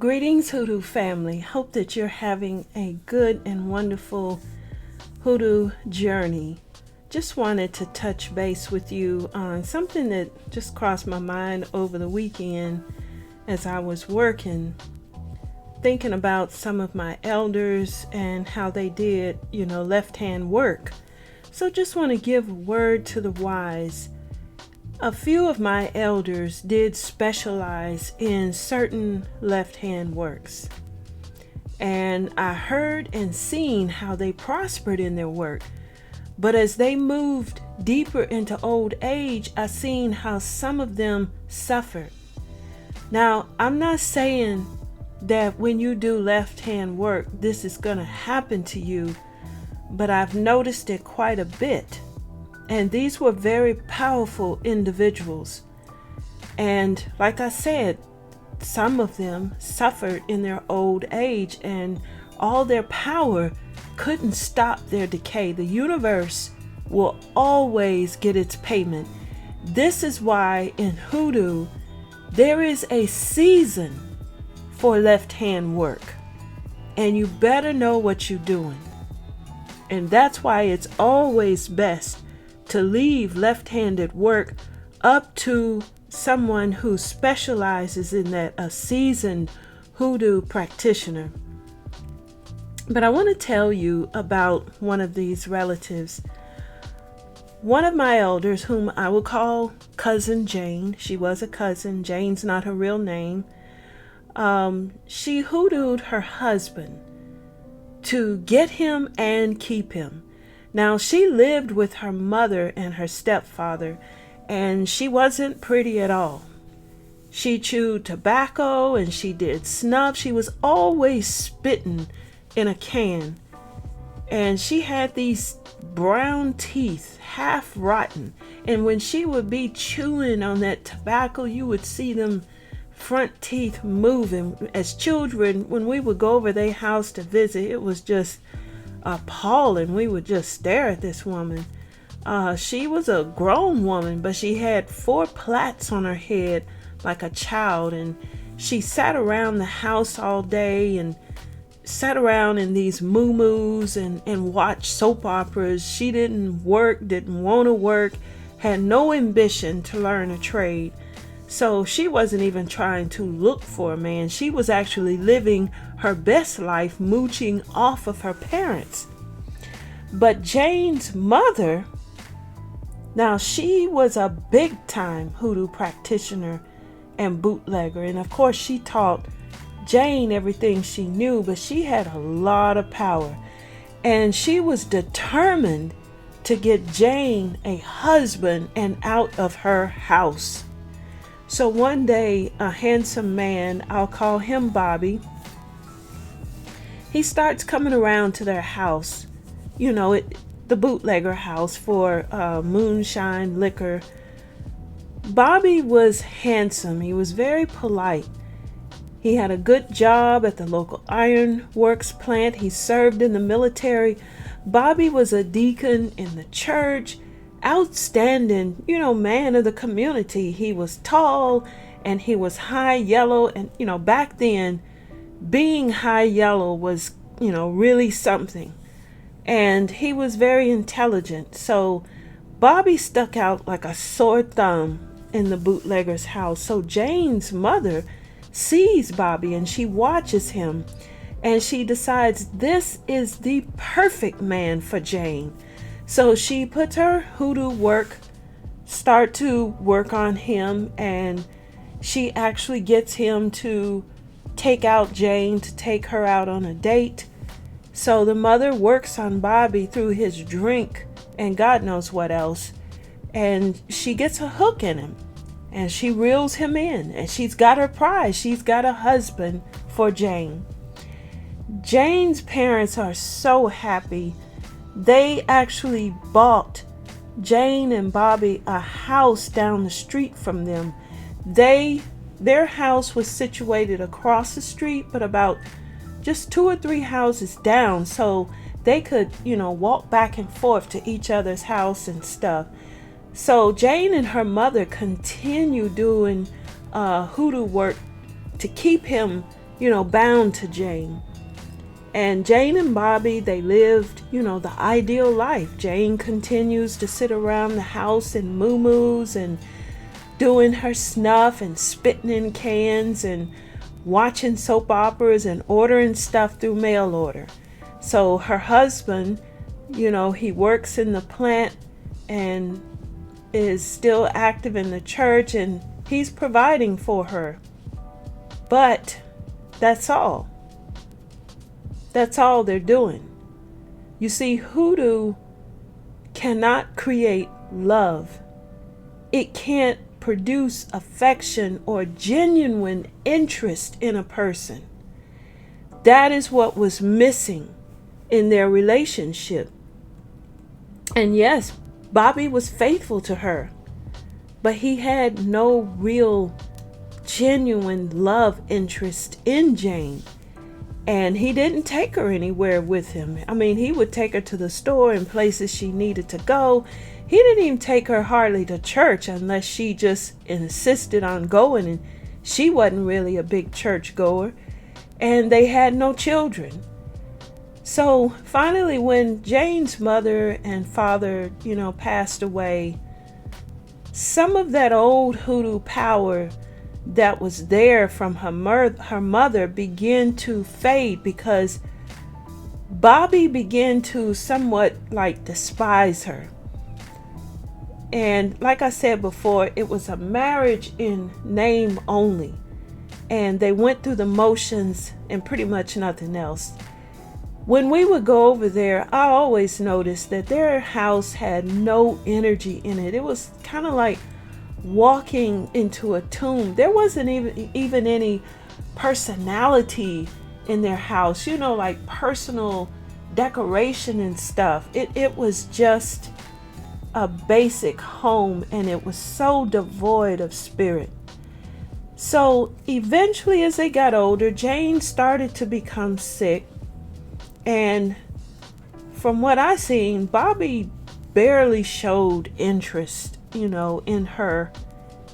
Greetings, Hoodoo family. Hope that you're having a good and wonderful Hoodoo journey. Just wanted to touch base with you on something that just crossed my mind over the weekend as I was working, thinking about some of my elders and how they did, left-hand work. So just want to give a word to the wise. A few of my elders did specialize in certain left-hand works. And I heard and seen how they prospered in their work. But as they moved deeper into old age, I seen how some of them suffered. Now, I'm not saying that when you do left-hand work, this is going to happen to you, but I've noticed it quite a bit. And these were very powerful individuals. And like I said, some of them suffered in their old age, and all their power couldn't stop their decay. The universe will always get its payment. This is why in Hoodoo, there is a season for left-hand work. And you better know what you're doing. And that's why it's always best to leave left-handed work up to someone who specializes in that, a seasoned Hoodoo practitioner. But I want to tell you about one of these relatives. One of my elders, whom I will call Cousin Jane, she was a cousin, Jane's not her real name, she hoodooed her husband to get him and keep him. Now, she lived with her mother and her stepfather, and she wasn't pretty at all. She chewed tobacco and she did snuff. She was always spitting in a can. And she had these brown teeth, half rotten. And when she would be chewing on that tobacco, you would see them front teeth moving. As children, when we would go over their house to visit, it was just appalling. We would just stare at this woman. She was a grown woman, but she had 4 plaits on her head like a child, and she sat around the house all day and sat around in these moo-moos and watched soap operas. She didn't work, didn't want to work, had no ambition to learn a trade. So she wasn't even trying to look for a man. She was actually living her best life, mooching off of her parents. But Jane's mother, now she was a big time Hoodoo practitioner and bootlegger. And of course she taught Jane everything she knew, but she had a lot of power. And she was determined to get Jane a husband and out of her house. So one day, a handsome man, I'll call him Bobby, he starts coming around to their house, the bootlegger house for moonshine liquor. Bobby was handsome. He was very polite. He had a good job at the local ironworks plant. He served in the military. Bobby was a deacon in the church. Outstanding, man of the community. He was tall and he was high yellow. And, back then, being high yellow was, really something. And he was very intelligent. So Bobby stuck out like a sore thumb in the bootlegger's house. So Jane's mother sees Bobby and she watches him. And she decides this is the perfect man for Jane. So she puts her Hoodoo start to work on him, and she actually gets him to take out Jane, to take her out on a date. So the mother works on Bobby through his drink and God knows what else. And she gets a hook in him and she reels him in, and she's got her prize. She's got a husband for Jane. Jane's parents are so happy. They actually bought Jane and Bobby a house down the street from them. Their house was situated across the street, but about just 2 or 3 houses down, so they could, walk back and forth to each other's house and stuff. So Jane and her mother continue doing hoodoo work to keep him bound to Jane. And Jane and Bobby, they lived, the ideal life. Jane continues to sit around the house in muumuus and doing her snuff and spitting in cans and watching soap operas and ordering stuff through mail order. So her husband, he works in the plant and is still active in the church, and he's providing for her. But that's all. That's all they're doing. You see, hoodoo cannot create love. It can't produce affection or genuine interest in a person. That is what was missing in their relationship. And yes, Bobby was faithful to her, but he had no real genuine love interest in Jane. And he didn't take her anywhere with him. I mean, he would take her to the store and places she needed to go. He didn't even take her hardly to church unless she just insisted on going, and she wasn't really a big church goer. And they had no children. So finally, when Jane's mother and father, passed away, some of that old hoodoo power that was there from her mother began to fade, because Bobby began to somewhat despise her. And like I said before, it was a marriage in name only, and they went through the motions and pretty much nothing else. When we would go over there, I always noticed that their house had no energy in it. It was kind of like walking into a tomb. There wasn't even any personality in their house, like personal decoration and stuff. It was just a basic home, and it was so devoid of spirit. So eventually, as they got older, Jane started to become sick, and from what I seen, Bobby barely showed interest in her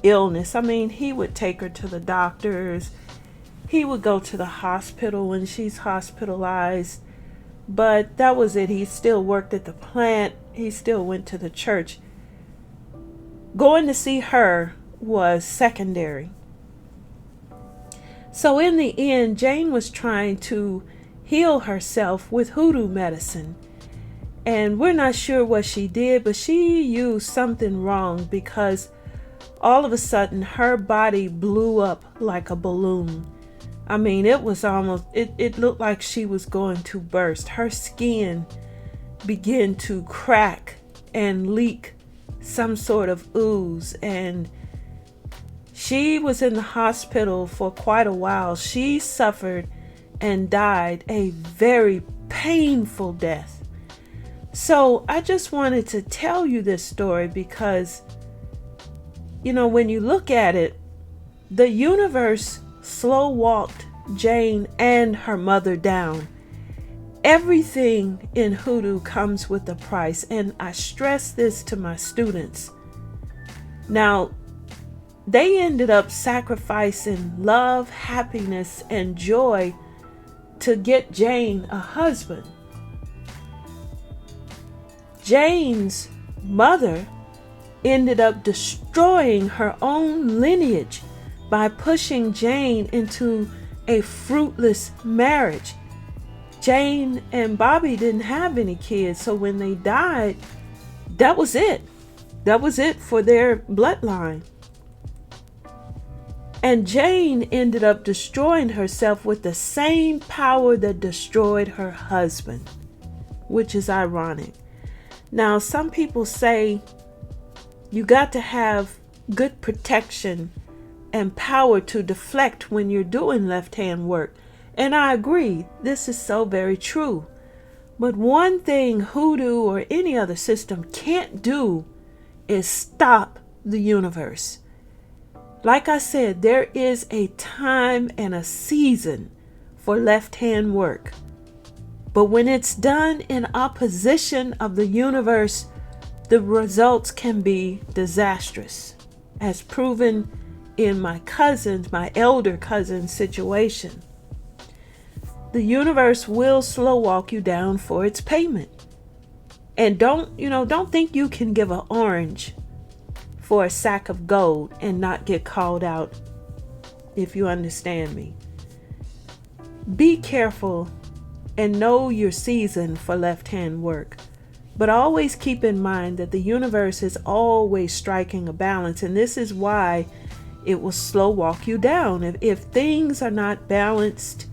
illness. I mean, he would take her to the doctors. He would go to the hospital when she's hospitalized. But that was it. He still worked at the plant. He still went to the church. Going to see her was secondary. So in the end, Jane was trying to heal herself with hoodoo medicine. And we're not sure what she did, but she used something wrong, because all of a sudden her body blew up like a balloon. I mean, it was almost, it looked like she was going to burst. Her skin began to crack and leak some sort of ooze, and she was in the hospital for quite a while. She suffered and died a very painful death. So I just wanted to tell you this story because, when you look at it, the universe slow walked Jane and her mother down. Everything in hoodoo comes with a price, and I stress this to my students. Now, they ended up sacrificing love, happiness, and joy to get Jane a husband. Jane's mother ended up destroying her own lineage by pushing Jane into a fruitless marriage. Jane and Bobby didn't have any kids, so when they died, that was it. That was it for their bloodline. And Jane ended up destroying herself with the same power that destroyed her husband, which is ironic. Now, some people say you got to have good protection and power to deflect when you're doing left-hand work. And I agree, this is so very true. But one thing hoodoo or any other system can't do is stop the universe. Like I said, there is a time and a season for left-hand work. But when it's done in opposition of the universe, the results can be disastrous, as proven in my elder cousin's situation. the universe will slow walk you down for its payment. And don't think you can give an orange for a sack of gold and not get called out, if you understand me. Be careful and know your season for left-hand work. But always keep in mind that the universe is always striking a balance, and this is why it will slow walk you down. If things are not balanced,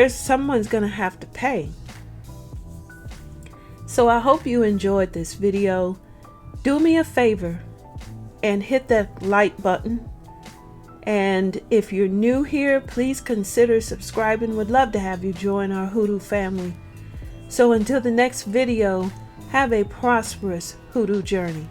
someone's going to have to pay. So I hope you enjoyed this video. Do me a favor and hit that like button. And if you're new here, please consider subscribing. Would love to have you join our Hoodoo family. So until the next video, have a prosperous Hoodoo journey.